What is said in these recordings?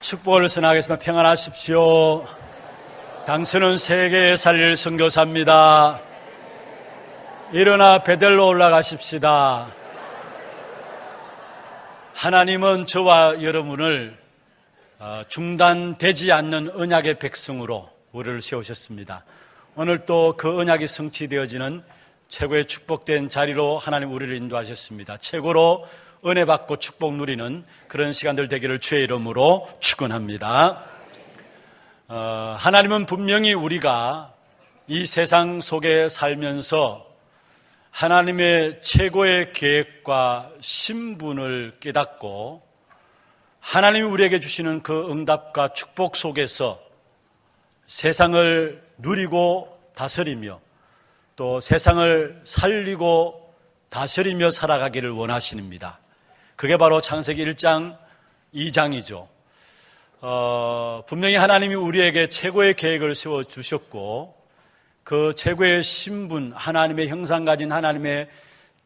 축복을 선하겠습니다. 평안하십시오. 당신은 세계에 살릴 선교사입니다. 일어나 베델로 올라가십시다. 하나님은 저와 여러분을 중단되지 않는 언약의 백성으로 우리를 세우셨습니다. 오늘 또 그 언약이 성취되어지는 최고의 축복된 자리로 하나님 우리를 인도하셨습니다. 최고로 은혜 받고 축복 누리는 그런 시간들 되기를 주의 이름으로 축원합니다. 하나님은 분명히 우리가 이 세상 속에 살면서 하나님의 최고의 계획과 신분을 깨닫고 하나님이 우리에게 주시는 그 응답과 축복 속에서 세상을 누리고 다스리며 또 세상을 살리고 다스리며 살아가기를 원하십니다. 그게 바로 창세기 1장 2장이죠. 분명히 하나님이 우리에게 최고의 계획을 세워주셨고 그 최고의 신분, 하나님의 형상 가진 하나님의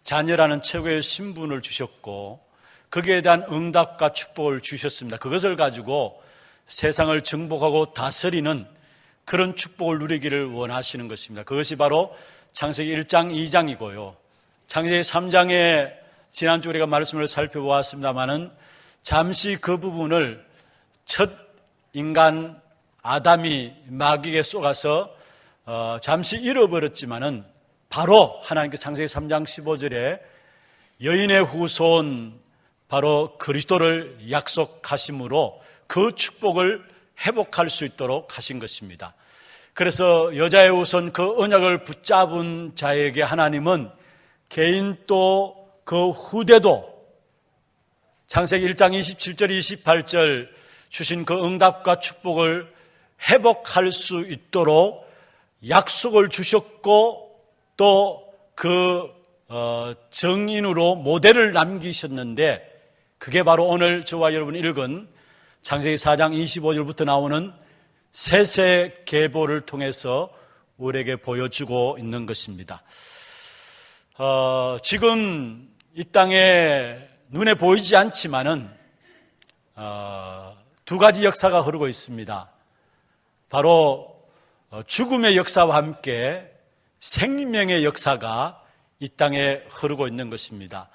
자녀라는 최고의 신분을 주셨고 거기에 대한 응답과 축복을 주셨습니다. 그것을 가지고 세상을 정복하고 다스리는 그런 축복을 누리기를 원하시는 것입니다. 그것이 바로 창세기 1장 2장이고요. 창세기 3장에 지난주 우리가 말씀을 살펴보았습니다마는 잠시 그 부분을 첫 인간 아담이 마귀에게 속아서 잠시 잃어버렸지만은 바로 하나님께 창세기 3장 15절에 여인의 후손 바로 그리스도를 약속하심으로 그 축복을 회복할 수 있도록 하신 것입니다. 그래서 여자의 후손 그 언약을 붙잡은 자에게 하나님은 개인 또 그 후대도 창세기 1장 27절 28절 주신 그 응답과 축복을 회복할 수 있도록 약속을 주셨고 또 그 정인으로 모델을 남기셨는데 그게 바로 오늘 저와 여러분이 읽은 창세기 4장 25절부터 나오는 세세 계보를 통해서 우리에게 보여주고 있는 것입니다. 지금 이 땅에 눈에 보이지 않지만은 두 가지 역사가 흐르고 있습니다. 바로 죽음의 역사와 함께 생명의 역사가 이 땅에 흐르고 있는 것입니다.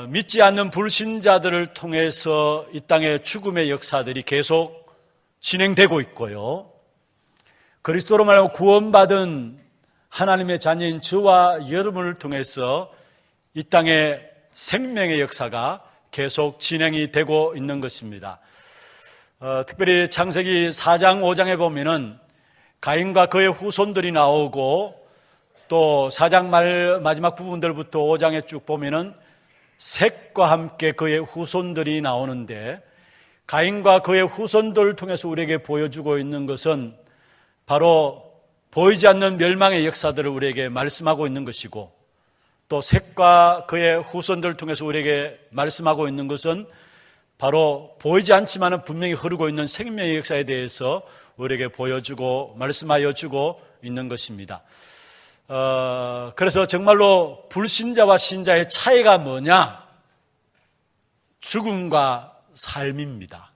믿지 않는 불신자들을 통해서 이 땅의 죽음의 역사들이 계속 진행되고 있고요. 그리스도로 말하면 구원받은 하나님의 자녀인 저와 여러분을 통해서 이 땅의 생명의 역사가 계속 진행이 되고 있는 것입니다. 특별히 창세기 4장 5장에 보면은 가인과 그의 후손들이 나오고 또 4장 마지막 부분들부터 5장에 쭉 보면은 셋과 함께 그의 후손들이 나오는데 가인과 그의 후손들을 통해서 우리에게 보여주고 있는 것은 바로 보이지 않는 멸망의 역사들을 우리에게 말씀하고 있는 것이고 또 셋과 그의 후손들을 통해서 우리에게 말씀하고 있는 것은 바로 보이지 않지만 분명히 흐르고 있는 생명의 역사에 대해서 우리에게 보여주고 말씀하여 주고 있는 것입니다. 그래서 정말로 불신자와 신자의 차이가 뭐냐? 죽음과 삶입니다.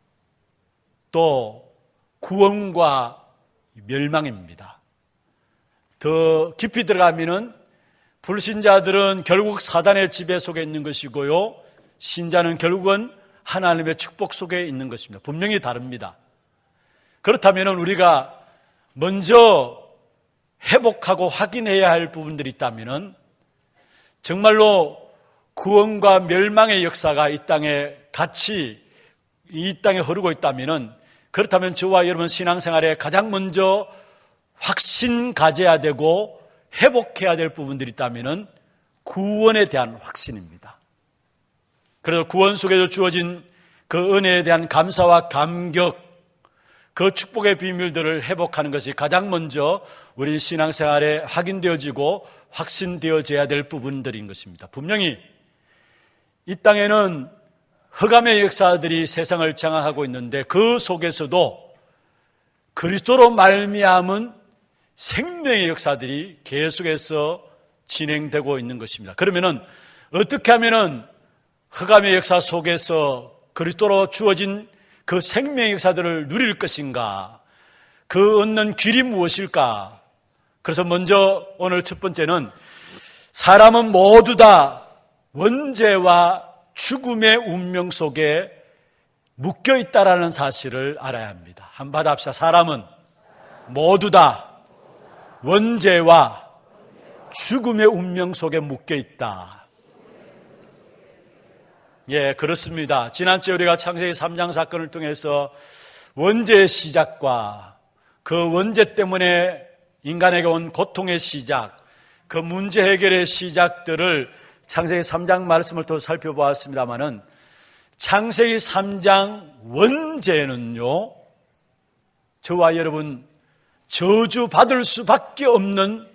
또 구원과 멸망입니다. 더 깊이 들어가면은 불신자들은 결국 사단의 지배 속에 있는 것이고요. 신자는 결국은 하나님의 축복 속에 있는 것입니다. 분명히 다릅니다. 그렇다면 우리가 먼저 회복하고 확인해야 할 부분들이 있다면 정말로 구원과 멸망의 역사가 이 땅에 같이 이 땅에 흐르고 있다면 그렇다면 저와 여러분 신앙생활에 가장 먼저 확신 가져야 되고 회복해야 될 부분들이 있다면 구원에 대한 확신입니다. 그래서 구원 속에서 주어진 그 은혜에 대한 감사와 감격, 그 축복의 비밀들을 회복하는 것이 가장 먼저 우리 신앙생활에 확인되어지고 확신되어져야 될 부분들인 것입니다. 분명히 이 땅에는 흑암의 역사들이 세상을 장악하고 있는데 그 속에서도 그리스도로 말미암은 생명의 역사들이 계속해서 진행되고 있는 것입니다. 그러면은 어떻게 하면은 흑암의 역사 속에서 그리스도로 주어진 그 생명의 역사들을 누릴 것인가? 그 얻는 길이 무엇일까? 그래서 먼저 오늘 첫 번째는 사람은 모두 다 원죄와 죽음의 운명 속에 묶여 있다라는 사실을 알아야 합니다. 한번 합시다. 사람은 모두 다 원죄와 죽음의 운명 속에 묶여 있다. 예, 그렇습니다. 지난주에 우리가 창세기 3장 사건을 통해서 원죄의 시작과 그 원죄 때문에 인간에게 온 고통의 시작, 그 문제 해결의 시작들을 창세기 3장 말씀을 또 살펴보았습니다마는 창세기 3장 원죄는요, 저와 여러분 저주받을 수밖에 없는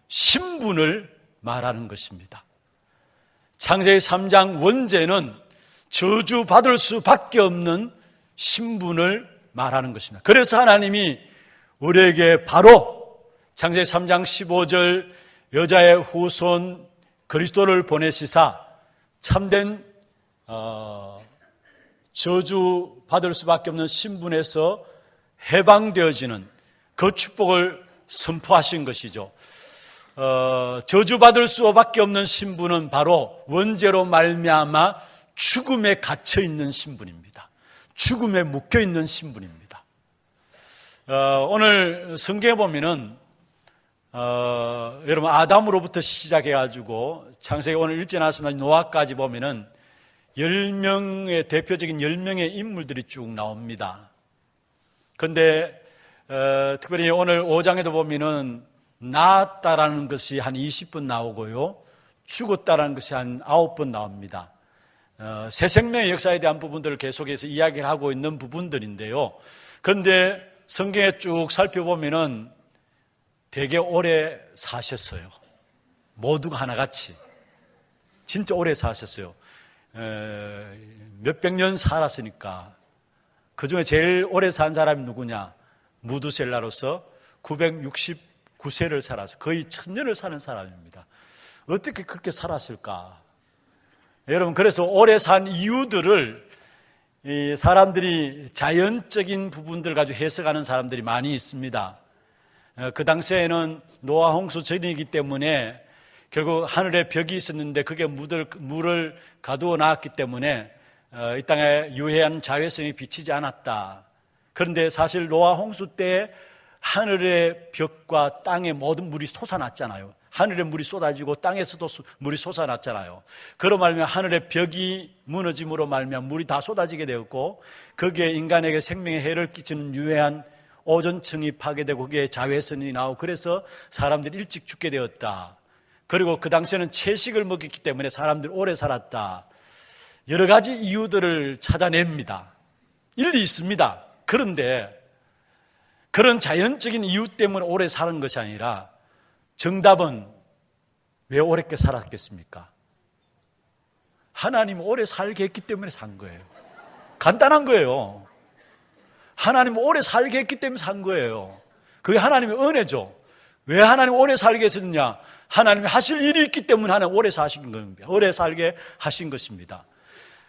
신분을 말하는 것입니다. 창세기 3장 원죄는 저주받을 수밖에 없는 신분을 말하는 것입니다. 그래서 하나님이 우리에게 바로 창세기 3장 15절 여자의 후손 그리스도를 보내시사 참된 저주받을 수밖에 없는 신분에서 해방되어지는 그 축복을 선포하신 것이죠. 저주받을 수밖에 없는 신분은 바로 원죄로 말미암아 죽음에 갇혀 있는 신분입니다. 죽음에 묶여 있는 신분입니다. 오늘 성경에 보면은 여러분 아담으로부터 시작해가지고 창세기 오늘 읽지 않았지만 노아까지 보면은 10명의 대표적인 10명의 인물들이 쭉 나옵니다. 그런데 특별히 오늘 5장에도 보면은 낳았다라는 것이 한 20번 나오고요, 죽었다라는 것이 한 9번 나옵니다. 새 생명의 역사에 대한 부분들을 계속해서 이야기를 하고 있는 부분들인데요. 그런데 성경에 쭉 살펴보면은 되게 오래 사셨어요. 모두가 하나같이 진짜 오래 사셨어요. 몇백 년 살았으니까. 그 중에 제일 오래 산 사람이 누구냐? 무두셀라로서 969세를 살아서 거의 1000년을 사는 사람입니다. 어떻게 그렇게 살았을까? 여러분, 그래서 오래 산 이유들을 이 사람들이 자연적인 부분들 가지고 해석하는 사람들이 많이 있습니다. 그 당시에는 노아 홍수 전이기 때문에 결국 하늘에 벽이 있었는데 그게 물을 가두어 놨기 때문에 이 땅에 유해한 자외선이 비치지 않았다. 그런데 사실 노아 홍수 때 하늘의 벽과 땅의 모든 물이 솟아났잖아요. 하늘에 물이 쏟아지고 땅에서도 물이 솟아났잖아요. 그로 말미암아 하늘의 벽이 무너짐으로 말미암아 물이 다 쏟아지게 되었고, 거기에 인간에게 생명에 해를 끼치는 유해한 오존층이 파괴되고 거기에 자외선이 나오고, 그래서 사람들이 일찍 죽게 되었다. 그리고 그 당시에는 채식을 먹었기 때문에 사람들이 오래 살았다. 여러 가지 이유들을 찾아냅니다. 일리 있습니다. 그런데 그런 자연적인 이유 때문에 오래 사는 것이 아니라 정답은 왜 오래 살았겠습니까? 하나님 오래 살게 했기 때문에 산 거예요. 간단한 거예요. 하나님 오래 살게 했기 때문에 산 거예요. 그게 하나님의 은혜죠. 왜 하나님 오래 살게 했느냐? 하나님이 하실 일이 있기 때문에 하나님 오래 사신 겁니다. 오래 살게 하신 것입니다.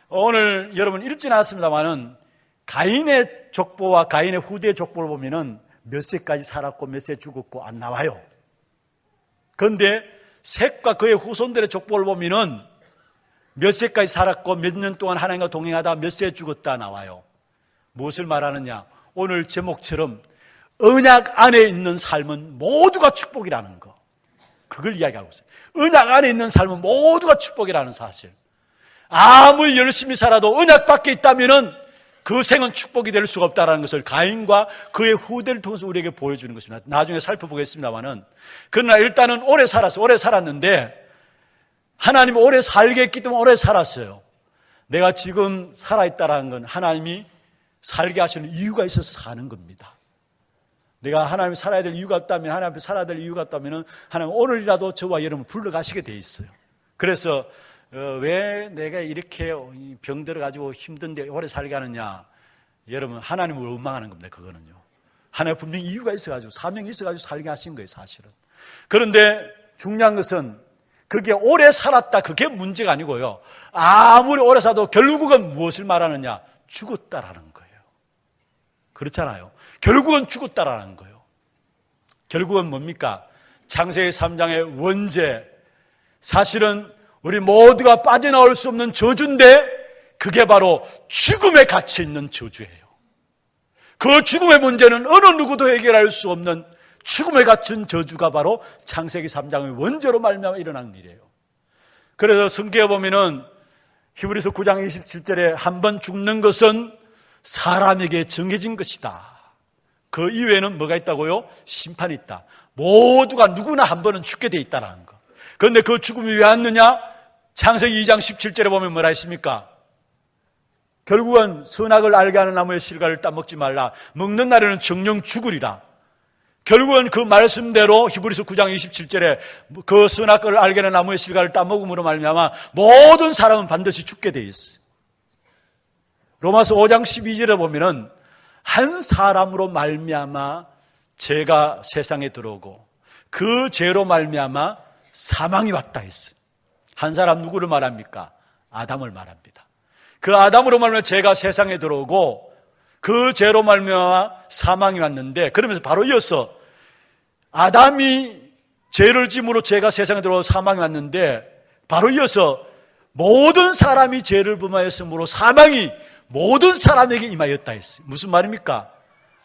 오늘 여러분 읽지 않았습니다만은 가인의 족보와 가인의 후대의 족보를 보면은 몇 세까지 살았고 몇 세 죽었고 안 나와요. 그런데 셋과 그의 후손들의 족보를 보면은 몇 세까지 살았고 몇 년 동안 하나님과 동행하다 몇 세 죽었다 나와요. 무엇을 말하느냐? 오늘 제목처럼 언약 안에 있는 삶은 모두가 축복이라는 거. 그걸 이야기하고 있어요. 언약 안에 있는 삶은 모두가 축복이라는 사실. 아무리 열심히 살아도 언약 밖에 있다면은 그 생은 축복이 될 수가 없다는 것을 가인과 그의 후대를 통해서 우리에게 보여주는 것입니다. 나중에 살펴보겠습니다만은, 그러나 일단은 오래 살았는데 하나님이 오래 살게 했기 때문에 오래 살았어요. 내가 지금 살아있다는 건 하나님이 살게 하시는 이유가 있어서 사는 겁니다. 내가 하나님이 살아야 될 이유가 없다면, 하나님 앞에 살아야 될 이유가 없다면 하나님 오늘이라도 저와 여러분 불러가시게 돼 있어요. 그래서 왜 내가 이렇게 병 들어가지고 힘든데 오래 살게 하느냐? 여러분, 하나님을 원망하는 겁니다. 그거는요. 하나님 분명히 이유가 있어가지고, 사명이 있어가지고 살게 하신 거예요, 사실은. 그런데 중요한 것은 그게 오래 살았다, 그게 문제가 아니고요. 아무리 오래 살아도 결국은 무엇을 말하느냐? 죽었다라는 거예요. 그렇잖아요. 결국은 죽었다라는 거예요. 결국은 뭡니까? 창세기 3장의 원죄, 사실은 우리 모두가 빠져나올 수 없는 저주인데 그게 바로 죽음에 갇혀 있는 저주예요. 그 죽음의 문제는 어느 누구도 해결할 수 없는 죽음에 갇힌 저주가 바로 창세기 3장의 원죄로 말미암아 일어난 일이에요. 그래서 성경에 보면은 히브리서 9장 27절에 한 번 죽는 것은 사람에게 정해진 것이다. 그 이외에는 뭐가 있다고요? 심판이 있다. 모두가 누구나 한 번은 죽게 돼 있다는 거. 그런데 그 죽음이 왜 왔느냐? 창세기 2장 17절에 보면 뭐라 했습니까? 결국은 선악을 알게 하는 나무의 실과를 따먹지 말라. 먹는 날에는 정령 죽으리라. 결국은 그 말씀대로 히브리서 9장 27절에 그 선악을 알게 하는 나무의 실과를 따먹음으로 말미암아 모든 사람은 반드시 죽게 돼 있어요. 로마서 5장 12절에 보면은 한 사람으로 말미암아 죄가 세상에 들어오고 그 죄로 말미암아 사망이 왔다 했어요. 한 사람 누구를 말합니까? 아담을 말합니다. 그 아담으로 말미암아 죄가 세상에 들어오고 그 죄로 말미암아 사망이 왔는데, 그러면서 바로 이어서 아담이 죄를 짐으로 죄가 세상에 들어오고 사망이 왔는데 바로 이어서 모든 사람이 죄를 범하였으므로 사망이 모든 사람에게 임하였다 했어요. 무슨 말입니까?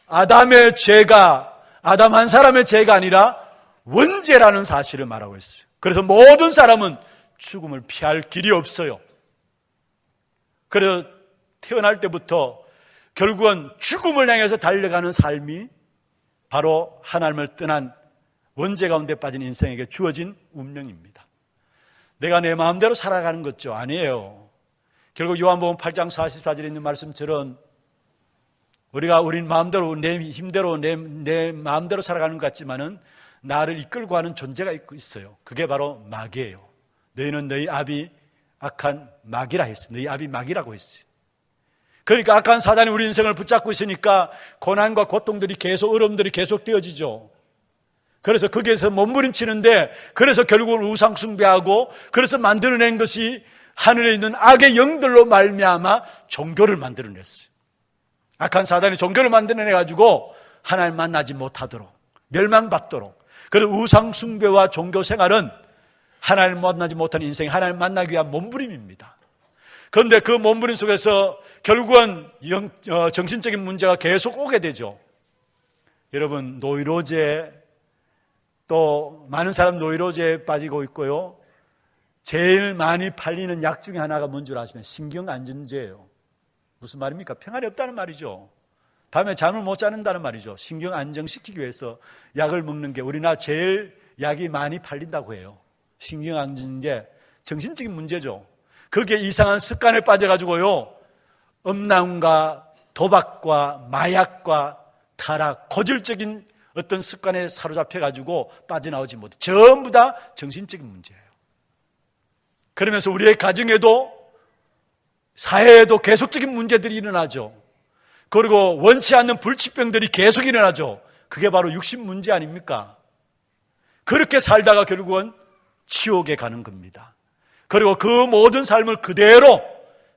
아담의 죄가, 아담 한 사람의 죄가 아니라 원죄라는 사실을 말하고 있어요. 그래서 모든 사람은 죽음을 피할 길이 없어요. 그래서 태어날 때부터 결국은 죽음을 향해서 달려가는 삶이 바로 하나님을 떠난 원죄 가운데 빠진 인생에게 주어진 운명입니다. 내가 내 마음대로 살아가는 거죠? 아니에요. 결국 요한복음 8장 44절에 있는 말씀처럼 우리가 우리 마음대로, 내 힘대로, 내 마음대로 살아가는 것 같지만은 나를 이끌고 하는 존재가 있어요. 그게 바로 마귀예요. 너희는 너희 아비 악한 마귀라 했어요. 너희 아비 마귀라고 했어요. 그러니까 악한 사단이 우리 인생을 붙잡고 있으니까 고난과 고통들이 계속, 어려움들이 계속 되어지죠. 그래서 거기에서 몸부림치는데, 그래서 결국은 우상숭배하고, 그래서 만들어낸 것이 하늘에 있는 악의 영들로 말미암아 종교를 만들어냈어요. 악한 사단이 종교를 만들어내가지고 하나님 만나지 못하도록, 멸망받도록. 그래서 우상숭배와 종교 생활은 하나님 만나지 못하는 인생이 하나님 만나기 위한 몸부림입니다. 그런데 그 몸부림 속에서 결국은 정신적인 문제가 계속 오게 되죠. 여러분, 노이로제, 또 많은 사람 노이로제에 빠지고 있고요. 제일 많이 팔리는 약 중에 하나가 뭔 줄 아시면 신경안정제예요. 무슨 말입니까? 평안이 없다는 말이죠. 밤에 잠을 못 자는다는 말이죠. 신경 안정시키기 위해서 약을 먹는 게 우리나라 제일 약이 많이 팔린다고 해요. 신경 안정제, 정신적인 문제죠. 거기에 이상한 습관에 빠져가지고요, 음란과 도박과 마약과 타락, 고질적인 어떤 습관에 사로잡혀가지고 빠져나오지 못해. 전부 다 정신적인 문제예요. 그러면서 우리의 가정에도 사회에도 계속적인 문제들이 일어나죠. 그리고 원치 않는 불치병들이 계속 일어나죠. 그게 바로 육신 문제 아닙니까? 그렇게 살다가 결국은 지옥에 가는 겁니다. 그리고 그 모든 삶을 그대로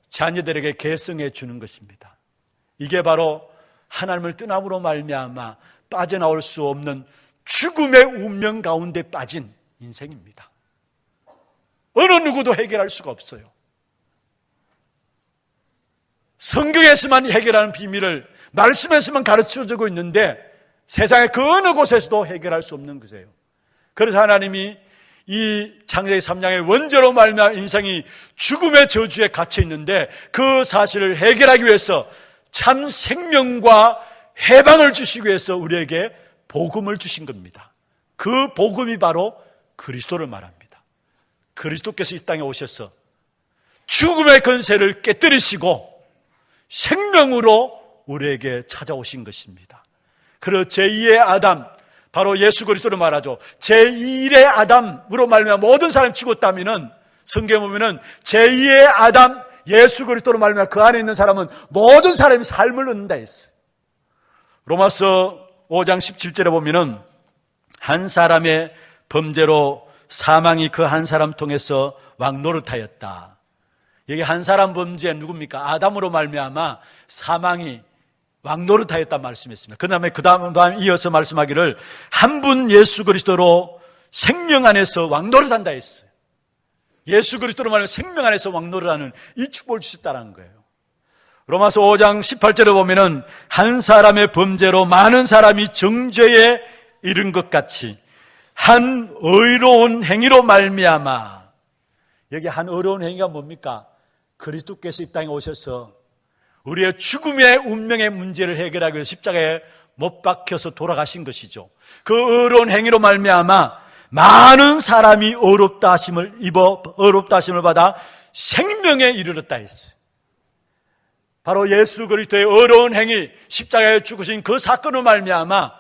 자녀들에게 계승해 주는 것입니다. 이게 바로 하나님을 떠남으로 말미암아 빠져나올 수 없는 죽음의 운명 가운데 빠진 인생입니다. 어느 누구도 해결할 수가 없어요. 성경에서만 해결하는 비밀을 말씀에서만 가르쳐주고 있는데 세상의 그 어느 곳에서도 해결할 수 없는 것이에요. 그래서 하나님이 이 창세기 3장의 원죄로 말미암아 인생이 죽음의 저주에 갇혀 있는데 그 사실을 해결하기 위해서 참 생명과 해방을 주시기 위해서 우리에게 복음을 주신 겁니다. 그 복음이 바로 그리스도를 말합니다. 그리스도께서 이 땅에 오셔서 죽음의 권세를 깨뜨리시고 생명으로 우리에게 찾아오신 것입니다. 그리고 제2의 아담, 바로 예수 그리스도를 말하죠. 제1의 아담으로 말미암아 모든 사람이 죽었다면은 성경에 보면은 제2의 아담 예수 그리스도로 말미암아 그 안에 있는 사람은 모든 사람이 삶을 얻는다 했어요. 로마서 5장 17절에 보면은 한 사람의 범죄로 사망이 그 한 사람 통해서 왕노릇하였다. 여기 한 사람 범죄 누굽니까? 아담으로 말미암아 사망이 왕노릇하였다 말씀했습니다. 그 다음 이어서 말씀하기를 한 분 예수 그리스도로 생명 안에서 왕노릇한다 했어요. 예수 그리스도로 말하면 생명 안에서 왕노릇하는 이 축복을 주셨다는 거예요. 로마서 5장 18절에 보면은 한 사람의 범죄로 많은 사람이 정죄에 이른 것 같이 한 의로운 행위로 말미암아, 여기 한 의로운 행위가 뭡니까? 그리스도께서 이 땅에 오셔서 우리의 죽음의 운명의 문제를 해결하기 위해서 십자가에 못 박혀서 돌아가신 것이죠. 그 의로운 행위로 말미암아 많은 사람이 의롭다 하심을 받아 생명에 이르렀다 했어요. 바로 예수 그리스도의 의로운 행위, 십자가에 죽으신 그 사건으로 말미암아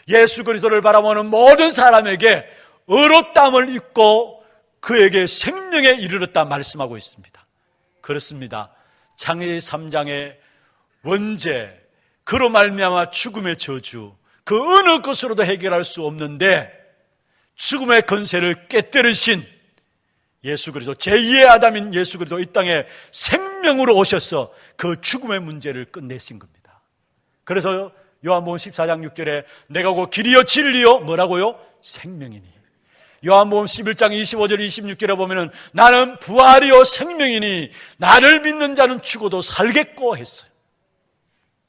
예수 그리스도를 바라보는 모든 사람에게 의롭다함을 입고 그에게 생명에 이르렀다 말씀하고 있습니다. 그렇습니다. 창세기 3장의 원죄, 그로 말미암아 죽음의 저주, 그 어느 것으로도 해결할 수 없는데 죽음의 권세를 깨뜨리신 예수 그리스도, 제2의 아담인 예수 그리스도 이 땅에 생명으로 오셔서 그 죽음의 문제를 끝내신 겁니다. 그래서 요한복음 14장 6절에 내가 곧 길이요 진리요 뭐라고요? 생명이니. 요한복음 11장 25절 26절에 보면은 나는 부활이요 생명이니 나를 믿는 자는 죽어도 살겠고 했어요.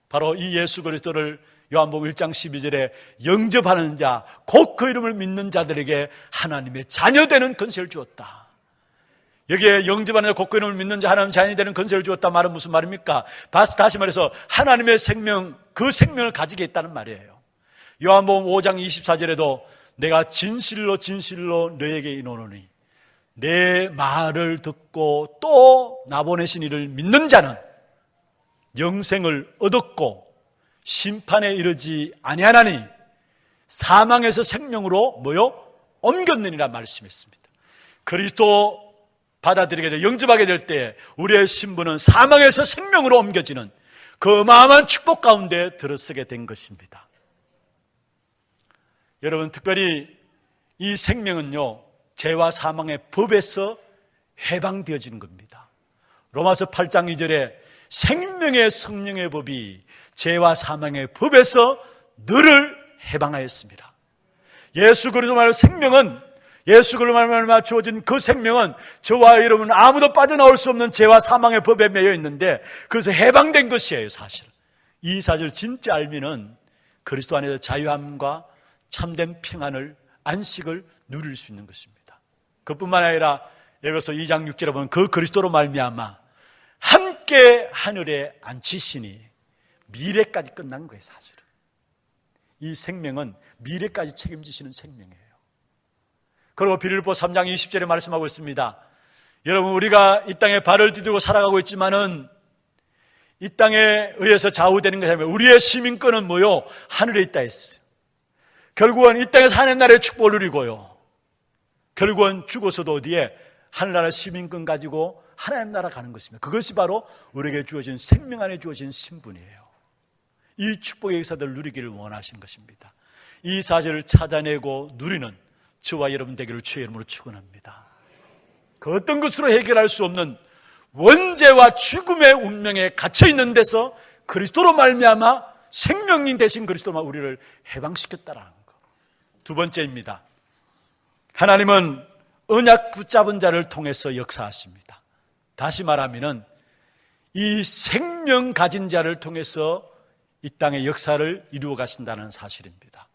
바로 이 예수 그리스도를 요한복음 1장 12절에 영접하는 자, 곧 그 이름을 믿는 자들에게 하나님의 자녀되는 권세를 주었다. 여기에 영접하는 자, 곧 그 이름을 믿는 자, 하나님의 자녀이 되는 권세를 주었다 말은 무슨 말입니까? 다시 말해서 하나님의 생명, 그 생명을 가지게 있다는 말이에요. 요한복음 5장 24절에도 내가 진실로 진실로 너에게 이르노니 내 말을 듣고 또 나 보내신 이를 믿는 자는 영생을 얻었고 심판에 이르지 아니하나니 사망에서 생명으로 옮겼느니라 말씀했습니다. 그리스도 받아들이게 될, 영접하게 될 때 우리의 신분은 사망에서 생명으로 옮겨지는 그 어마어마한 축복 가운데 들어서게 된 것입니다. 여러분, 특별히 이 생명은요, 죄와 사망의 법에서 해방되어지는 겁니다. 로마서 8장 2절에 생명의 성령의 법이 죄와 사망의 법에서 너를 해방하였습니다. 예수 그리스도 말 생명은, 예수 그리스도 말로 주어진 그 생명은 저와 여러분 아무도 빠져나올 수 없는 죄와 사망의 법에 매여 있는데 그래서 해방된 것이에요. 사실 이 사실을 진짜 알면은 그리스도 안에서 자유함과 참된 평안을, 안식을 누릴 수 있는 것입니다. 그뿐만 아니라 에베소 2장 6절에 보면 그 그리스도로 말미암아 함께 하늘에 앉히시니 미래까지 끝난 거예요. 사실은 이 생명은 미래까지 책임지시는 생명이에요. 그리고 빌립보 3장 20절에 말씀하고 있습니다. 여러분, 우리가 이 땅에 발을 디디고 살아가고 있지만은 이 땅에 의해서 좌우되는 것이 아니라 우리의 시민권은 뭐요? 하늘에 있다 했어요. 결국은 이 땅에서 하나님 나라의 축복을 누리고요, 결국은 죽어서도 어디에? 하늘나라 시민권 가지고 하나님 나라 가는 것입니다. 그것이 바로 우리에게 주어진 생명 안에 주어진 신분이에요. 이 축복의 역사들을 누리기를 원하시는 것입니다. 이 사실을 찾아내고 누리는 저와 여러분 되기를 주의 이름으로 축원합니다. 그 어떤 것으로 해결할 수 없는 원죄와 죽음의 운명에 갇혀 있는 데서 그리스도로 말미암아 생명인 대신 그리스도만 우리를 해방시켰다라는 것. 두 번째입니다. 하나님은 언약 붙잡은 자를 통해서 역사하십니다. 다시 말하면은 이 생명 가진 자를 통해서 이 땅의 역사를 이루어 가신다는 사실입니다.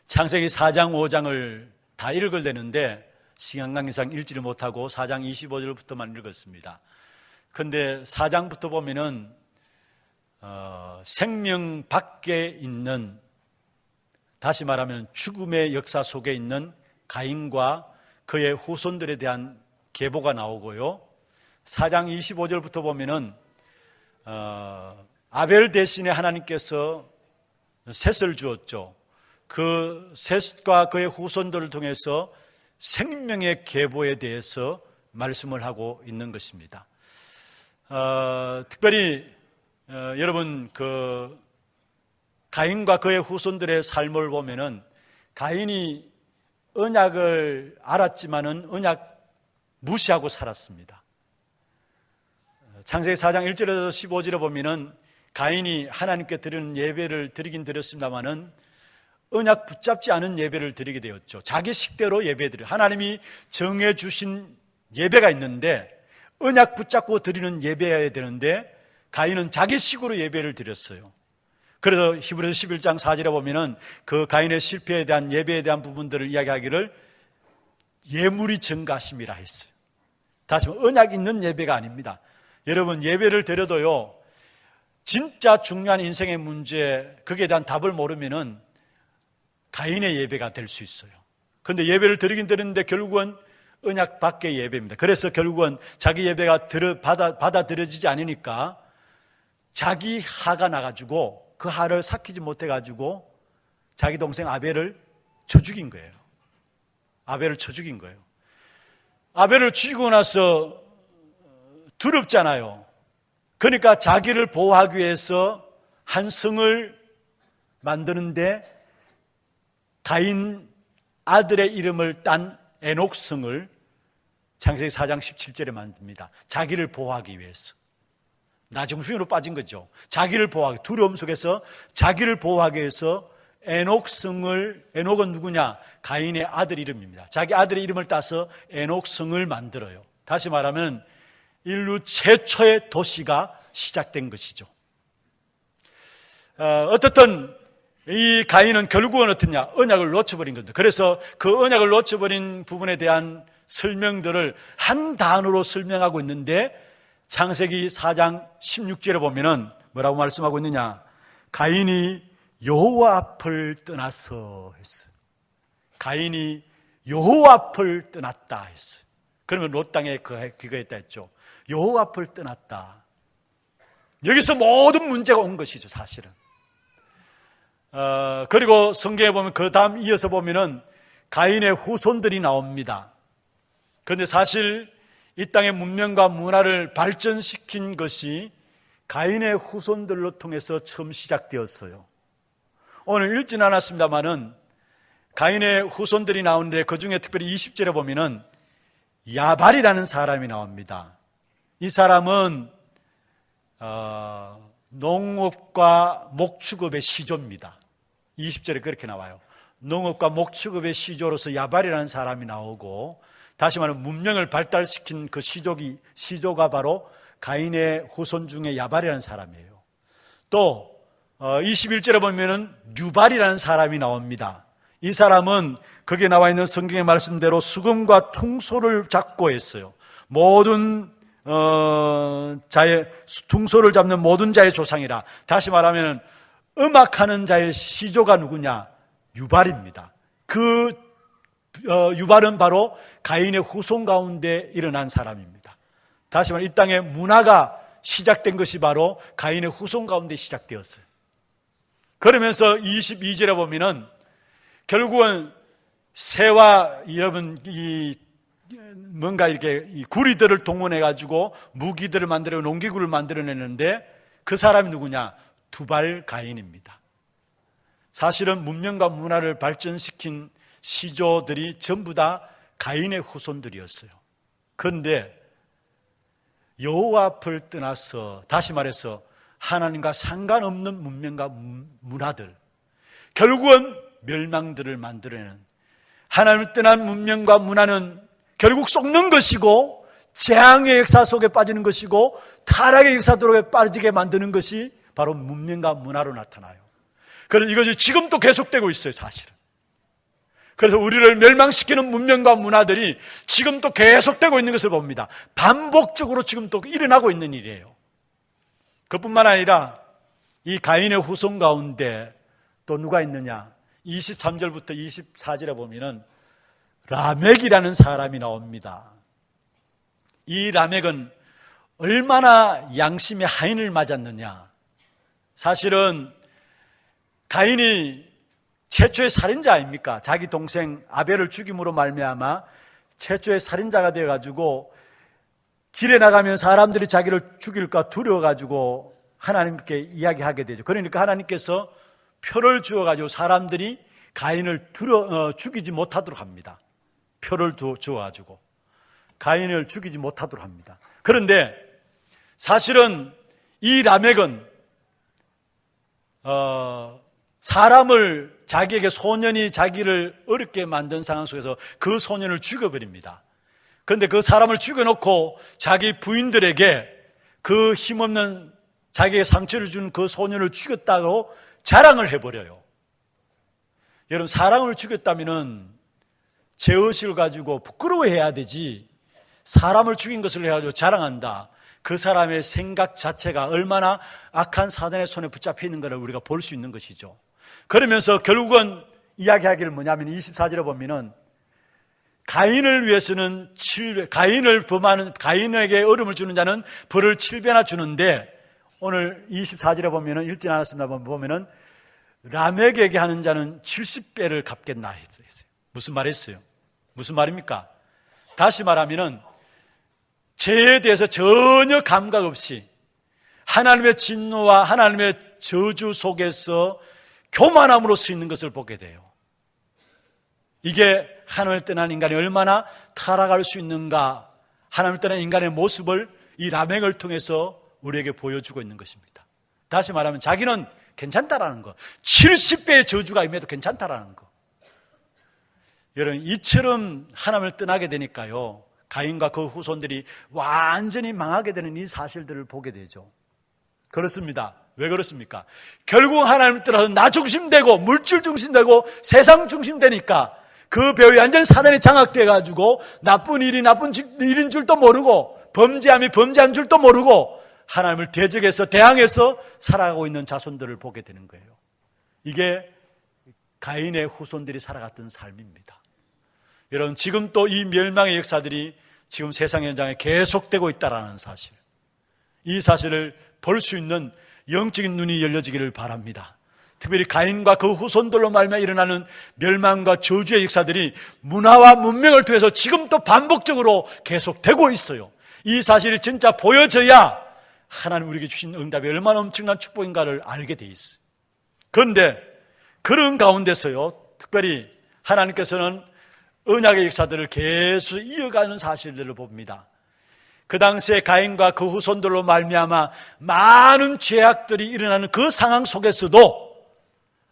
창세기 4장 5장을 다 읽으려는데 시간 관계상 읽지를 못하고 4장 25절부터만 읽었습니다. 그런데 4장부터 보면은 생명 밖에 있는, 다시 말하면 죽음의 역사 속에 있는 가인과 그의 후손들에 대한 계보가 나오고요, 4장 25절부터 보면은 아벨 대신에 하나님께서 셋을 주었죠. 그 셋과 그의 후손들을 통해서 생명의 계보에 대해서 말씀을 하고 있는 것입니다. 특별히 여러분 그 가인과 그의 후손들의 삶을 보면은 가인이 언약을 알았지만은 언약 무시하고 살았습니다. 창세기 4장 1절에서 15절에 보면은 가인이 하나님께 드리는 예배를 드리긴 드렸습니다마는 언약 붙잡지 않은 예배를 드리게 되었죠. 자기 식대로 예배드려. 하나님이 정해주신 예배가 있는데 언약 붙잡고 드리는 예배여야 되는데 가인은 자기 식으로 예배를 드렸어요. 그래서 히브리서 11장 4절에 보면은 그 가인의 실패에 대한 예배에 대한 부분들을 이야기하기를 예물이 증가하심이라 했어요. 다시 말해 언약 있는 예배가 아닙니다. 여러분 예배를 드려도요 진짜 중요한 인생의 문제 거기에 대한 답을 모르면은 가인의 예배가 될 수 있어요. 그런데 예배를 드리긴 드리는데 결국은 언약 밖의 예배입니다. 그래서 결국은 자기 예배가 받아들여지지 않으니까 자기 하가 나가지고 그 하를 삭히지 못해가지고 자기 동생 아벨을 쳐 죽인 거예요. 아벨을 쳐 죽인 거예요. 아벨을 죽이고 나서 두렵잖아요. 그러니까 자기를 보호하기 위해서 한 성을 만드는데 가인 아들의 이름을 딴 에녹성을 창세기 4장 17절에 만듭니다. 자기를 보호하기 위해서. 나중 후회로 빠진 거죠. 자기를 보호하기, 두려움 속에서 자기를 보호하기 위해서 에녹은 누구냐? 가인의 아들 이름입니다. 자기 아들의 이름을 따서 에녹성을 만들어요. 다시 말하면 인류 최초의 도시가 시작된 것이죠. 어떻든 이 가인은 결국은 어떠냐? 언약을 놓쳐버린 겁니다. 그래서 그 언약을 놓쳐버린 부분에 대한 설명들을 한 단어로 설명하고 있는데 창세기 4장 16절에 보면은 뭐라고 말씀하고 있느냐? 가인이 여호와 앞을 떠나서 했어요. 가인이 여호와 앞을 떠났다 했어요. 그러면 롯 땅에 그거했다 했죠. 여호와 앞을 떠났다. 여기서 모든 문제가 온 것이죠, 사실은. 그리고 성경에 보면 그 다음 이어서 보면은 가인의 후손들이 나옵니다. 그런데 사실 이 땅의 문명과 문화를 발전시킨 것이 가인의 후손들로 통해서 처음 시작되었어요. 오늘 읽지는 않았습니다만은 가인의 후손들이 나오는데 그 중에 특별히 20절에 보면은 야발이라는 사람이 나옵니다. 이 사람은 농업과 목축업의 시조입니다. 20절에 그렇게 나와요. 농업과 목축업의 시조로서 야발이라는 사람이 나오고, 다시 말하면 문명을 발달시킨 그 시조가 바로 가인의 후손 중에 야발이라는 사람이에요. 또 21절에 보면은 유발이라는 사람이 나옵니다. 이 사람은 거기에 나와 있는 성경의 말씀대로 수금과 퉁소를 잡고 했어요. 모든 퉁소를 잡는 모든 자의 조상이라. 다시 말하면 음악하는 자의 시조가 누구냐? 유발입니다. 그 유발은 바로 가인의 후손 가운데 일어난 사람입니다. 다시 말하면 이 땅의 문화가 시작된 것이 바로 가인의 후손 가운데 시작되었어요. 그러면서 22절에 보면은 결국은 새와 여러분 뭔가 이렇게 구리들을 동원해 가지고 무기들을 만들어 농기구를 만들어내는데 그 사람이 누구냐? 두발 가인입니다. 사실은 문명과 문화를 발전시킨 시조들이 전부 다 가인의 후손들이었어요. 그런데 여호와 앞을 떠나서, 다시 말해서 하나님과 상관없는 문명과 문화들, 결국은 멸망들을 만들어내는, 하나님을 떠난 문명과 문화는 결국 썩는 것이고 재앙의 역사 속에 빠지는 것이고 타락의 역사 속에 빠지게 만드는 것이 바로 문명과 문화로 나타나요. 그래서 이것이 지금도 계속되고 있어요, 사실은. 그래서 우리를 멸망시키는 문명과 문화들이 지금도 계속되고 있는 것을 봅니다. 반복적으로 지금 또 일어나고 있는 일이에요. 그뿐만 아니라 이 가인의 후손 가운데 또 누가 있느냐? 23절부터 24절에 보면은 라멕이라는 사람이 나옵니다. 이 라멕은 얼마나 양심의 하인을 맞았느냐? 사실은 가인이 최초의 살인자 아닙니까? 자기 동생 아벨을 죽임으로 말미암아 최초의 살인자가 되어가지고 길에 나가면 사람들이 자기를 죽일까 두려워가지고 하나님께 이야기하게 되죠. 그러니까 하나님께서 표를 주어가지고 사람들이 가인을 죽이지 못하도록 합니다. 표를 주어가지고 가인을 죽이지 못하도록 합니다. 그런데 사실은 이 라멕은 사람을 자기에게 소년이 자기를 어렵게 만든 상황 속에서 그 소년을 죽여버립니다. 그런데 그 사람을 죽여놓고 자기 부인들에게 그 힘없는 자기에게 상처를 준 그 소년을 죽였다고 자랑을 해버려요. 여러분, 사람을 죽였다면 죄의식을 가지고 부끄러워해야 되지, 사람을 죽인 것을 해가지고 자랑한다. 그 사람의 생각 자체가 얼마나 악한 사단의 손에 붙잡혀 있는 것을 우리가 볼 수 있는 것이죠. 그러면서 결국은 이야기하기를 뭐냐면 24절에 보면은 가인을 위해서는 가인에게 어려움을 주는 자는 벌을 7배나 주는데, 오늘 24절에 보면은 읽진 않았습니다. 보면은 라멕에게 하는 자는 70배를 갚겠나 했어요. 무슨 말했어요? 무슨 말입니까? 다시 말하면은 죄에 대해서 전혀 감각 없이 하나님의 진노와 하나님의 저주 속에서 교만함으로 서 있는 것을 보게 돼요. 이게 하나님을 떠난 인간이 얼마나 타락할 수 있는가, 하나님을 떠난 인간의 모습을 이 라멕을 통해서 우리에게 보여주고 있는 것입니다. 다시 말하면 자기는 괜찮다라는 거, 70배의 저주가 임해도 괜찮다라는 거. 여러분, 이처럼 하나님을 떠나게 되니까요, 가인과 그 후손들이 완전히 망하게 되는 이 사실들을 보게 되죠. 그렇습니다. 왜 그렇습니까? 결국 하나님을 떠나서 나 중심되고 물질 중심되고 세상 중심되니까 그 배후에 완전히 사단이 장악돼가지고 나쁜 일이 나쁜 일인 줄도 모르고 범죄함이 범죄한 줄도 모르고 하나님을 대적해서 대항해서 살아가고 있는 자손들을 보게 되는 거예요. 이게 가인의 후손들이 살아갔던 삶입니다. 여러분, 지금 또 이 멸망의 역사들이 지금 세상 현장에 계속되고 있다는 사실, 이 사실을 볼 수 있는 영적인 눈이 열려지기를 바랍니다. 특별히 가인과 그 후손들로 말미암아 일어나는 멸망과 저주의 역사들이 문화와 문명을 통해서 지금 또 반복적으로 계속되고 있어요. 이 사실이 진짜 보여져야 하나님 우리에게 주신 응답이 얼마나 엄청난 축복인가를 알게 돼 있어요. 그런데 그런 가운데서요, 특별히 하나님께서는 언약의 역사들을 계속 이어가는 사실들을 봅니다. 그 당시에 가인과 그 후손들로 말미암아 많은 죄악들이 일어나는 그 상황 속에서도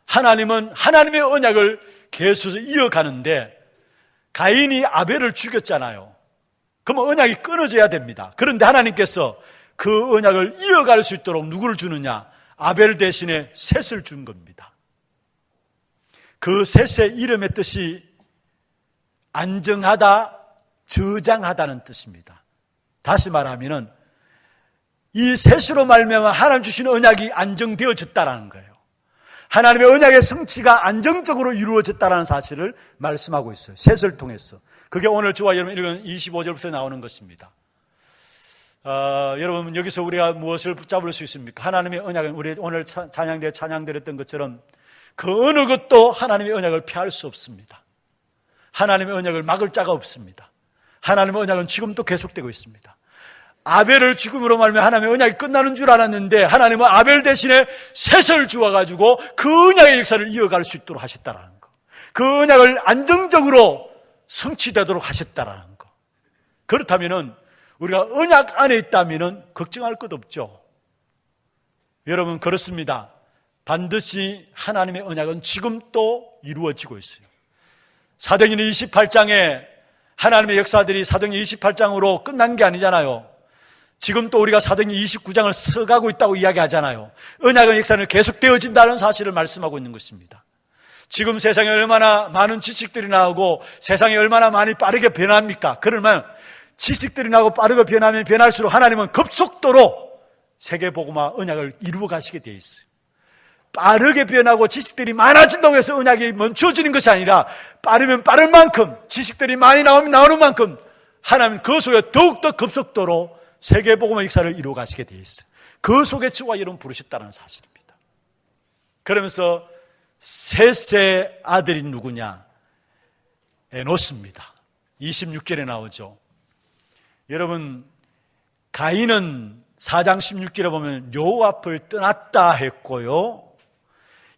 하나님은 하나님의 언약을 계속 이어가는데, 가인이 아벨을 죽였잖아요. 그러면 언약이 끊어져야 됩니다. 그런데 하나님께서 그 언약을 이어갈 수 있도록 누구를 주느냐? 아벨 대신에 셋을 준 겁니다. 그 셋의 이름의 뜻이 안정하다, 저장하다는 뜻입니다. 다시 말하면은 이 셋으로 말미암아 하나님 주신 언약이 안정되어졌다라는 거예요. 하나님의 언약의 성취가 안정적으로 이루어졌다는 사실을 말씀하고 있어요. 셋을 통해서. 그게 오늘 저와 여러분 읽은 25절부터 나오는 것입니다. 여러분, 여기서 우리가 무엇을 붙잡을 수 있습니까? 하나님의 언약은 우리 오늘 찬양드렸던 것처럼 그 어느 것도 하나님의 언약을 피할 수 없습니다. 하나님의 언약을 막을 자가 없습니다. 하나님의 언약은 지금도 계속되고 있습니다. 아벨을 죽음으로 말미암아 하나님의 언약이 끝나는 줄 알았는데 하나님은 아벨 대신에 셋을 주어가지고 그 언약의 역사를 이어갈 수 있도록 하셨다라는 거, 그 언약을 안정적으로 성취되도록 하셨다라는 거. 그렇다면은 우리가 언약 안에 있다면은 걱정할 것 없죠. 여러분, 그렇습니다. 반드시 하나님의 언약은 지금 또 이루어지고 있어요. 사도행전 28장에 하나님의 역사들이 사도행전 28장으로 끝난 게 아니잖아요. 지금 또 우리가 사도행전 29장을 써가고 있다고 이야기하잖아요. 언약의 역사는 계속되어진다는 사실을 말씀하고 있는 것입니다. 지금 세상에 얼마나 많은 지식들이 나오고 세상이 얼마나 많이 빠르게 변합니까? 그러면 지식들이 나오고 빠르게 변하면 변할수록 하나님은 급속도로 세계복음화 언약을 이루어 가시게 되어 있어요. 빠르게 변하고 지식들이 많아진다고 해서 언약이 멈춰지는 것이 아니라 빠르면 빠른 만큼, 지식들이 많이 나오면 나오는 만큼 하나님은 그 속에 더욱더 급속도로 세계복음의 역사를 이루어 가시게 되어 있어요. 그 속에 저와 여러분 부르셨다는 사실입니다. 그러면서 셋의 아들이 누구냐? 에노스입니다. 26절에 나오죠. 여러분, 가인은 4장 16절에 보면 여호와 앞을 떠났다 했고요,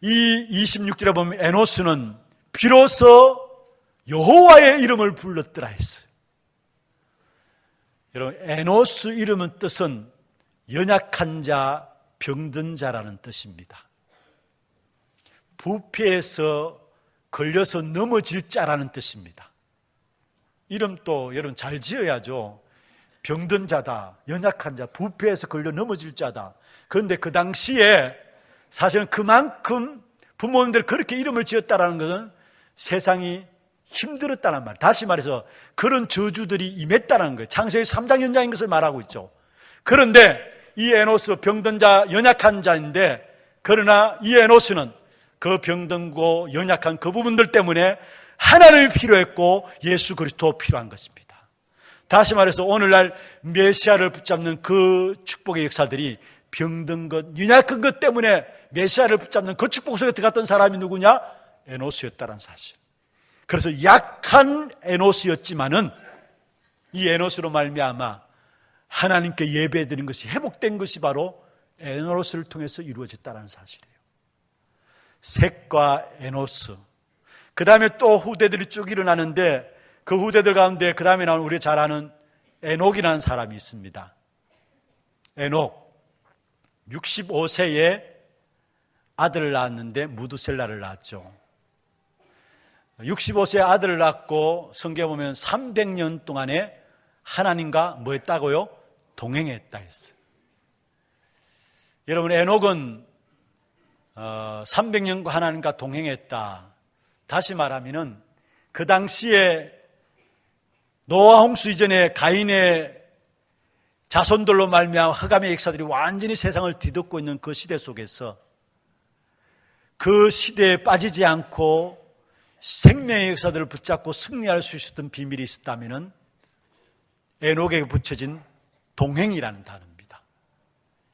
이 26절에 보면 에노스는 비로소 여호와의 이름을 불렀더라 했어요. 여러분, 에노스 이름은 뜻은 연약한 자, 병든 자라는 뜻입니다. 부패에서 걸려서 넘어질 자라는 뜻입니다. 이름도 여러분 잘 지어야죠. 병든 자다, 연약한 자, 부패에서 걸려 넘어질 자다. 그런데 그 당시에 사실은 그만큼 부모님들 그렇게 이름을 지었다는 것은 세상이 힘들었다는 말. 다시 말해서 그런 저주들이 임했다는 거예요. 창세기 3장 연장인 것을 말하고 있죠. 그런데 이 에노스 병든 자, 연약한 자인데, 그러나 이 에노스는 그 병든고 연약한 그 부분들 때문에 하나님이 필요했고 예수 그리스도 필요한 것입니다. 다시 말해서 오늘날 메시아를 붙잡는 그 축복의 역사들이 병든 것, 연약한 것 때문에 메시아를 붙잡는 그 축복 속에 들어갔던 사람이 누구냐? 에노스였다는 사실. 그래서 약한 에노스였지만은 이 에노스로 말미암아 하나님께 예배드린 것이 회복된 것이 바로 에노스를 통해서 이루어졌다는 사실이에요. 셋과 에노스, 그 다음에 또 후대들이 쭉 일어나는데 그 후대들 가운데 그 다음에 나온 우리 잘 아는 에녹이라는 사람이 있습니다. 에녹 65세에 아들을 낳았는데 무두셀라를 낳았죠. 65세에 아들을 낳고 성경에 보면 300년 동안에 하나님과 뭐 했다고요? 동행했다 했어요. 여러분, 에녹은 300년과 하나님과 동행했다. 다시 말하면은 그 당시에 노아 홍수 이전에 가인의 자손들로 말미암아 흑암의 역사들이 완전히 세상을 뒤덮고 있는 그 시대 속에서 그 시대에 빠지지 않고 생명의 역사들을 붙잡고 승리할 수 있었던 비밀이 있었다면 에녹에게 붙여진 동행이라는 단어입니다.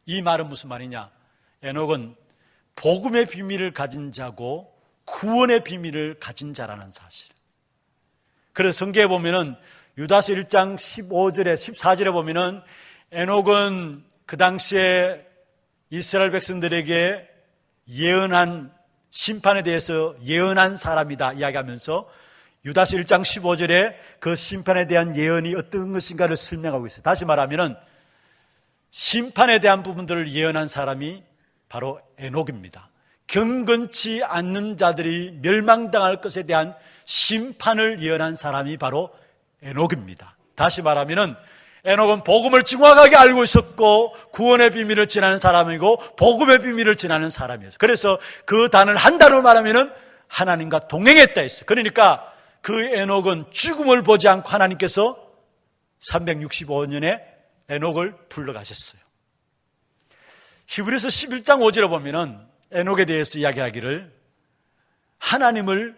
이 말은 무슨 말이냐? 에녹은 복음의 비밀을 가진 자고 구원의 비밀을 가진 자라는 사실. 그래서 성경에 보면은 유다서 1장 15절에 14절에 보면은 에녹은 그 당시에 이스라엘 백성들에게 예언한 심판에 대해서 예언한 사람이다 이야기하면서 유다서 1장 15절에 그 심판에 대한 예언이 어떤 것인가를 설명하고 있어요. 다시 말하면은 심판에 대한 부분들을 예언한 사람이 바로 에녹입니다. 경건치 않는 자들이 멸망당할 것에 대한 심판을 예언한 사람이 바로 에녹입니다. 다시 말하면은 에녹은 복음을 정확하게 알고 있었고 구원의 비밀을 지나는 사람이고 복음의 비밀을 지나는 사람이었어요. 그래서 그 단어를 한 단어로 말하면은 하나님과 동행했다 했어요. 그러니까 그 에녹은 죽음을 보지 않고 하나님께서 365년에 에녹을 불러가셨어요. 히브리서 11장 5절에 보면은 에녹에 대해서 이야기하기를 하나님을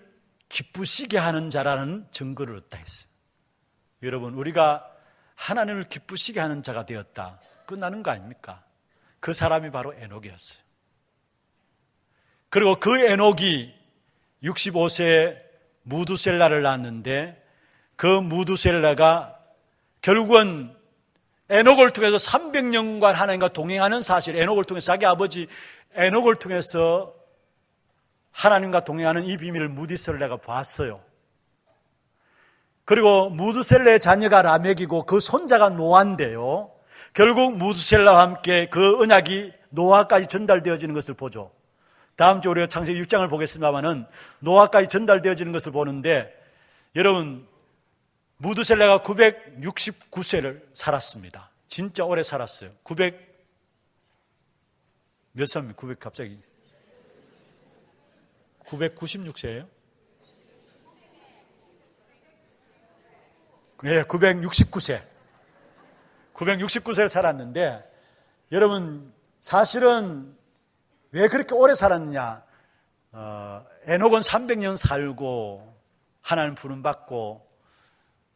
기쁘시게 하는 자라는 증거를 얻다 했어요. 여러분, 우리가 하나님을 기쁘시게 하는 자가 되었다. 끝나는 거 아닙니까? 그 사람이 바로 에녹이었어요. 그리고 그 에녹이 65세에 무두셀라를 낳았는데 그 무두셀라가 결국은 에녹을 통해서 300년간 하나님과 동행하는 사실, 에녹을 통해서 자기 아버지 에녹을 통해서 하나님과 동행하는 이 비밀을 무두셀라가 봤어요. 그리고 무두셀라의 자녀가 라멕이고 그 손자가 노아인데요, 결국 무두셀라와 함께 그 언약이 노아까지 전달되어지는 것을 보죠. 다음 주 우리가 창세기 6장을 보겠습니다만은 노아까지 전달되어지는 것을 보는데, 여러분, 무두셀라가 969세를 살았습니다. 진짜 오래 살았어요. 몇 살입니까? 900 갑자기 996세예요? 네, 969세. 969세를 살았는데, 여러분, 사실은 왜 그렇게 오래 살았느냐? 에녹은 300년 살고 하나님 부름 받고,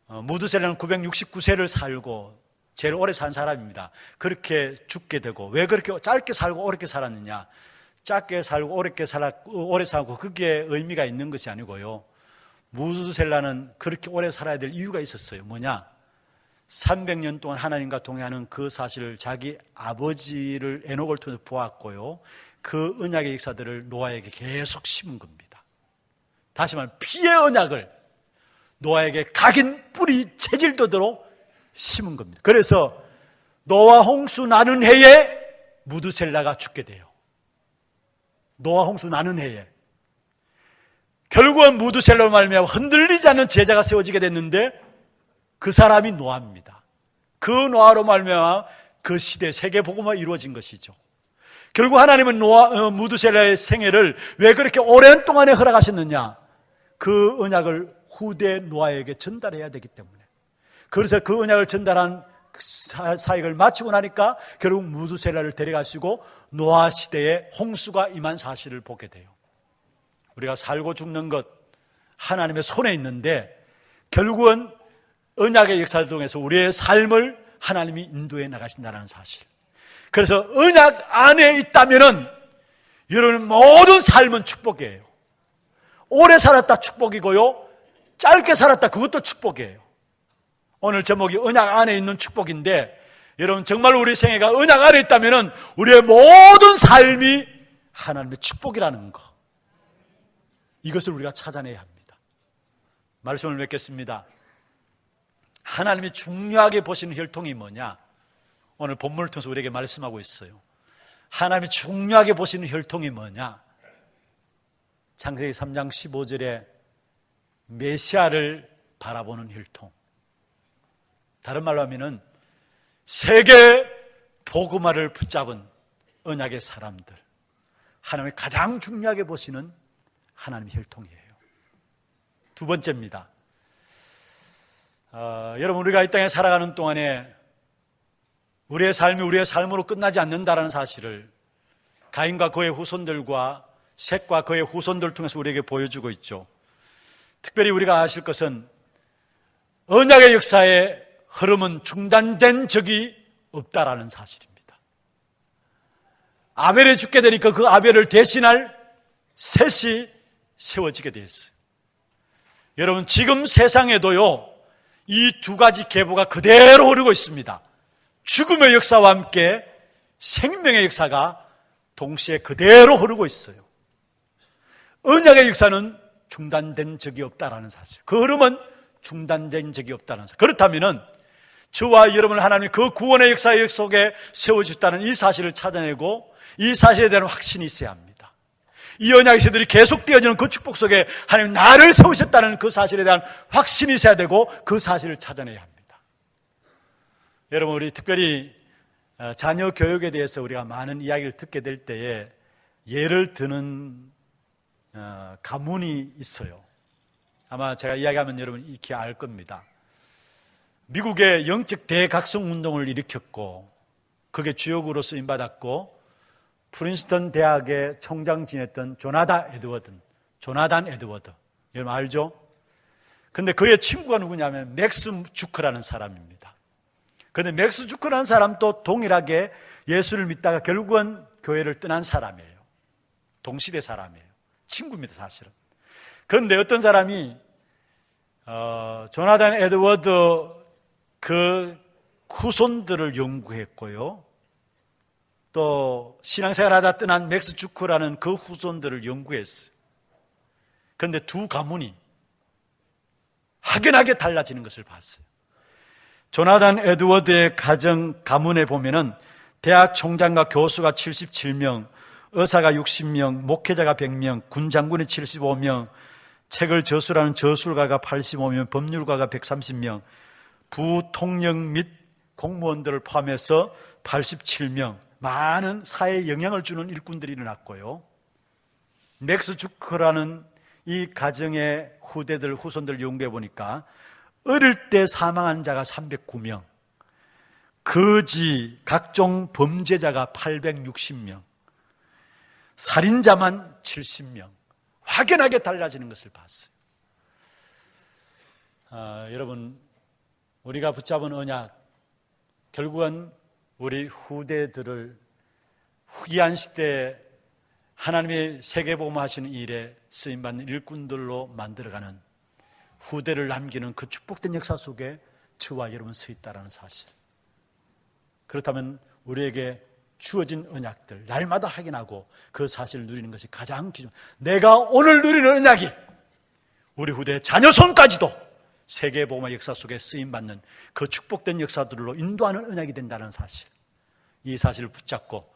무두셀라는 969세를 살고 제일 오래 산 사람입니다. 그렇게 죽게 되고, 왜 그렇게 짧게 살고 오래 살았느냐? 짧게 살고 오래 살고 그게 의미가 있는 것이 아니고요, 무두셀라는 그렇게 오래 살아야 될 이유가 있었어요. 뭐냐? 300년 동안 하나님과 동행하는 그 사실을 자기 아버지를 에녹을 통해서 보았고요, 그 언약의 역사들을 노아에게 계속 심은 겁니다. 다시 말하면 피의 언약을 노아에게 각인 뿌리 체질도록 심은 겁니다. 그래서 노아 홍수 나는 해에 무두셀라가 죽게 돼요. 노아 홍수 나는 해에. 결국은 무드셀라로 말미암아 흔들리지 않는 제자가 세워지게 됐는데 그 사람이 노아입니다. 그 노아로 말미암아 그 시대 세계 복음화가 이루어진 것이죠. 결국 하나님은 무드셀라의 생애를 왜 그렇게 오랜 동안에 허락하셨느냐? 그 언약을 후대 노아에게 전달해야 되기 때문에. 그래서 그 언약을 전달한 사역을 마치고 나니까 결국 무드셀라를 데려가시고 노아 시대에 홍수가 임한 사실을 보게 돼요. 우리가 살고 죽는 것 하나님의 손에 있는데 결국은 언약의 역사를 통해서 우리의 삶을 하나님이 인도해 나가신다는 사실. 그래서 언약 안에 있다면은 여러분 모든 삶은 축복이에요. 오래 살았다 축복이고요, 짧게 살았다 그것도 축복이에요. 오늘 제목이 언약 안에 있는 축복인데 여러분 정말 우리 생애가 언약 안에 있다면은 우리의 모든 삶이 하나님의 축복이라는 거, 이것을 우리가 찾아내야 합니다. 말씀을 맺겠습니다. 하나님이 중요하게 보시는 혈통이 뭐냐? 오늘 본문을 통해서 우리에게 말씀하고 있어요. 하나님이 중요하게 보시는 혈통이 뭐냐? 창세기 3장 15절에 메시아를 바라보는 혈통. 다른 말로 하면은 세계 복음화를 붙잡은 언약의 사람들, 하나님이 가장 중요하게 보시는 하나님의 혈통이에요. 두 번째입니다. 여러분 우리가 이 땅에 살아가는 동안에 우리의 삶이 우리의 삶으로 끝나지 않는다는 사실을 가인과 그의 후손들과 셋과 그의 후손들을 통해서 우리에게 보여주고 있죠. 특별히 우리가 아실 것은 언약의 역사의 흐름은 중단된 적이 없다라는 사실입니다. 아벨이 죽게 되니까 그 아벨을 대신할 셋이 세워지게 되었어요. 여러분 지금 세상에도요 이 두 가지 계보가 그대로 흐르고 있습니다. 죽음의 역사와 함께 생명의 역사가 동시에 그대로 흐르고 있어요. 언약의 역사는 중단된 적이 없다라는 사실, 그 흐름은 중단된 적이 없다는 사실. 그렇다면 저와 여러분 하나님이 그 구원의 역사 속에 세워주셨다는 이 사실을 찾아내고 이 사실에 대한 확신이 있어야 합니다. 이 언약의 세들이 계속되어지는 그 축복 속에 하나님 나를 세우셨다는 그 사실에 대한 확신이 있어야 되고 그 사실을 찾아내야 합니다. 여러분 우리 특별히 자녀 교육에 대해서 우리가 많은 이야기를 듣게 될 때에 예를 드는 가문이 있어요. 아마 제가 이야기하면 여러분 익히 알 겁니다. 미국의 영적 대각성 운동을 일으켰고 그게 주역으로 쓰임받았고 프린스턴 대학의 총장 지냈던 조나단 에드워드, 여러분 알죠? 근데 그의 친구가 누구냐면 맥스 주커라는 사람입니다. 그런데 맥스 주커라는 사람도 동일하게 예수를 믿다가 결국은 교회를 떠난 사람이에요. 동시대 사람이에요. 친구입니다 사실은. 그런데 어떤 사람이 조나단 에드워드 그 후손들을 연구했고요, 또 신앙생활하다 떠난 맥스 주커라는 그 후손들을 연구했어요. 그런데 두 가문이 확연하게 달라지는 것을 봤어요. 조나단 에드워드의 가문에 보면은 대학 총장과 교수가 77명, 의사가 60명, 목회자가 100명, 군 장군이 75명, 책을 저술하는 저술가가 85명, 법률가가 130명, 부통령 및 공무원들을 포함해서 87명, 많은 사회에 영향을 주는 일꾼들이 일어났고요. 맥스 주커라는 이 가정의 후손들 연구해 보니까 어릴 때 사망한 자가 309명, 거지, 각종 범죄자가 860명, 살인자만 70명, 확연하게 달라지는 것을 봤어요. 여러분, 우리가 붙잡은 언약, 결국은 우리 후대들을 후기한 시대에 하나님의 세계복음하시는 일에 쓰임받는 일꾼들로 만들어가는, 후대를 남기는 그 축복된 역사 속에 저와 여러분 서 있다는 사실. 그렇다면 우리에게 주어진 언약들 날마다 확인하고 그 사실을 누리는 것이 가장 기준. 내가 오늘 누리는 언약이 우리 후대 자녀 손까지도 세계복음의 역사 속에 쓰임받는 그 축복된 역사들로 인도하는 언약이 된다는 사실. 이 사실을 붙잡고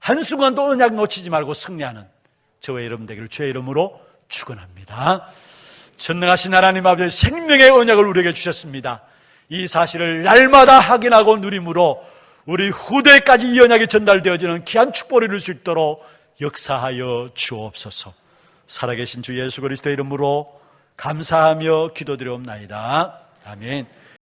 한순간도 언약 놓치지 말고 승리하는 저와 여러분 되기를 주의 이름으로 축원합니다. 전능하신 하나님 아버지 생명의 언약을 우리에게 주셨습니다. 이 사실을 날마다 확인하고 누림으로 우리 후대까지 이 언약이 전달되어지는 귀한 축복을 이룰 수 있도록 역사하여 주옵소서. 살아계신 주 예수 그리스도의 이름으로 감사하며 기도드리옵나이다. 아멘.